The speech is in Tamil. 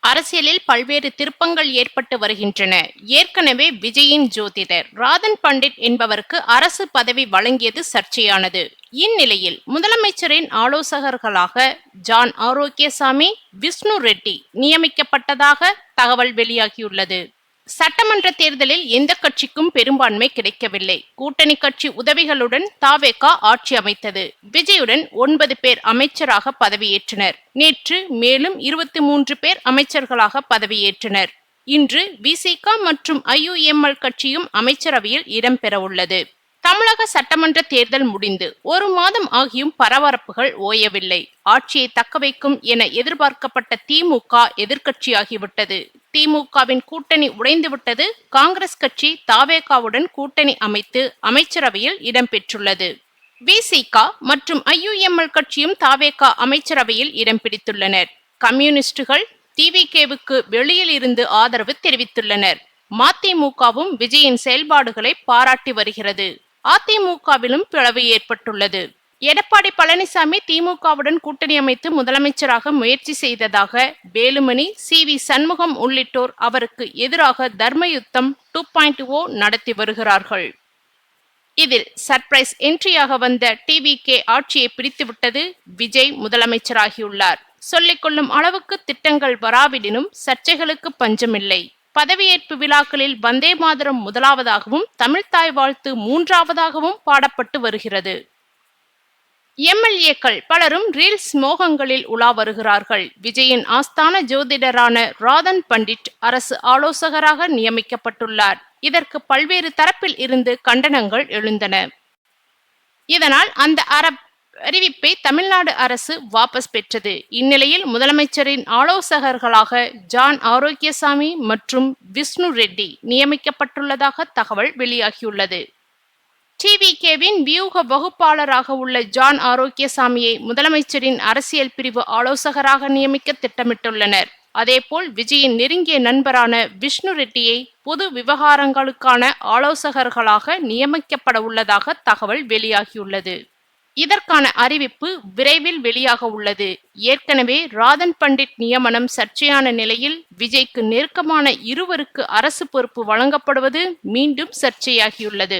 அரசியலில் பல்வேறு திருப்பங்கள் ஏற்பட்டு வருகின்றன. ஏற்கனவே விஜயின் ஜோதிடர் ராதன் பண்டிட் என்பவருக்கு அரசு பதவி வழங்கியது சர்ச்சையானது. இந்நிலையில் முதலமைச்சரின் ஆலோசகர்களாக ஜான் ஆரோக்கியசாமி, விஷ்ணு ரெட்டி நியமிக்கப்பட்டதாக தகவல் வெளியாகியுள்ளது. சட்டமன்ற தேர்தலில் எந்த கட்சிக்கும் பெரும்பான்மை கிடைக்கவில்லை. கூட்டணி கட்சி உதவிகளுடன் தவேக ஆட்சி அமைத்தது. விஜயுடன் 9 பேர் அமைச்சராக பதவியேற்றனர். நேற்று மேலும் 23 பேர் அமைச்சர்களாக பதவியேற்றனர். இன்று விசிக மற்றும் ஐயுஎம்எல் கட்சியும் அமைச்சரவையில் இடம்பெறவுள்ளது. தமிழக சட்டமன்ற தேர்தல் முடிந்து 1 மாதம் ஆகியும் பரபரப்புகள் ஓயவில்லை. ஆட்சியை தக்கவைக்கும் என எதிர்பார்க்கப்பட்ட திமுக எதிர்க்கட்சியாகிவிட்டது. திமுகவின் கூட்டணி உடைந்துவிட்டது. காங்கிரஸ் கட்சி தவேகவுடன் கூட்டணி அமைத்து அமைச்சரவையில் இடம்பெற்றுள்ளது. விசிக மற்றும் ஐயுஎம்எல் கட்சியும் தவேக அமைச்சரவையில் இடம் பிடித்துள்ளனர். கம்யூனிஸ்டுகள் டிவிகேவுக்கு வெளியில் இருந்து ஆதரவு தெரிவித்துள்ளனர். மதிமுகவும் விஜயின் செயல்பாடுகளை பாராட்டி வருகிறது. அதிமுகவிலும் பிளவு ஏற்பட்டுள்ளது. எடப்பாடி பழனிசாமி திமுகவுடன் கூட்டணி அமைத்து முதலமைச்சராக முயற்சி செய்ததாக வேலுமணி, சி.வி. சண்முகம் உள்ளிட்டோர் அவருக்கு எதிராக தர்மயுத்தம் 2.0 நடத்தி வருகிறார்கள். இதில் சர்ப்ரைஸ் என்ட்ரியாக வந்த டிவிகே ஆட்சியை பிடித்துவிட்டது. விஜய் முதலமைச்சராகியுள்ளார். சொல்லிக்கொள்ளும் அளவுக்கு திட்டங்கள் வராவிடினும் சர்ச்சைகளுக்கு பஞ்சமில்லை. பதவியேற்பு விழாக்களில் வந்தே மாதரம் முதலாவதாகவும் தமிழ்த்தாய் வாழ்த்து 3ஆவதாகவும் பாடப்பட்டு வருகிறது. எம்எல்ஏக்கள் பலரும் ரீல்ஸ் மோகங்களில் உலா வருகிறார்கள். விஜயின் ஆஸ்தான ஜோதிடரான ராதன் பண்டிட் அரசு ஆலோசகராக நியமிக்கப்பட்டுள்ளார். இதற்கு பல்வேறு தரப்பில் இருந்து கண்டனங்கள் எழுந்தன. இதனால் அந்த அறிவிப்பை தமிழ்நாடு அரசு வாபஸ் பெற்றது. இந்நிலையில் முதலமைச்சரின் ஆலோசகர்களாக ஜான் ஆரோக்கியசாமி மற்றும் விஷ்ணு ரெட்டி நியமிக்கப்பட்டுள்ளதாக தகவல் வெளியாகியுள்ளது. டிவிகேவின் வியூக வகுப்பாளராக உள்ள ஜான் ஆரோக்கியசாமியை முதலமைச்சரின் அரசியல் பிரிவு ஆலோசகராக நியமிக்க திட்டமிட்டுள்ளனர். அதேபோல் விஜயின் நெருங்கிய நண்பரான விஷ்ணு ரெட்டியை பொது விவகாரங்களுக்கான ஆலோசகர்களாக நியமிக்கப்பட உள்ளதாக தகவல் வெளியாகியுள்ளது. இதற்கான அறிவிப்பு விரைவில் வெளியாக உள்ளது. ஏற்கனவே ராதன் பண்டிட் நியமனம் சர்ச்சையான நிலையில் விஜய்க்கு நெருக்கமான இருவருக்கு அரசு பொறுப்பு வழங்கப்படுவது மீண்டும் சர்ச்சையாகியுள்ளது.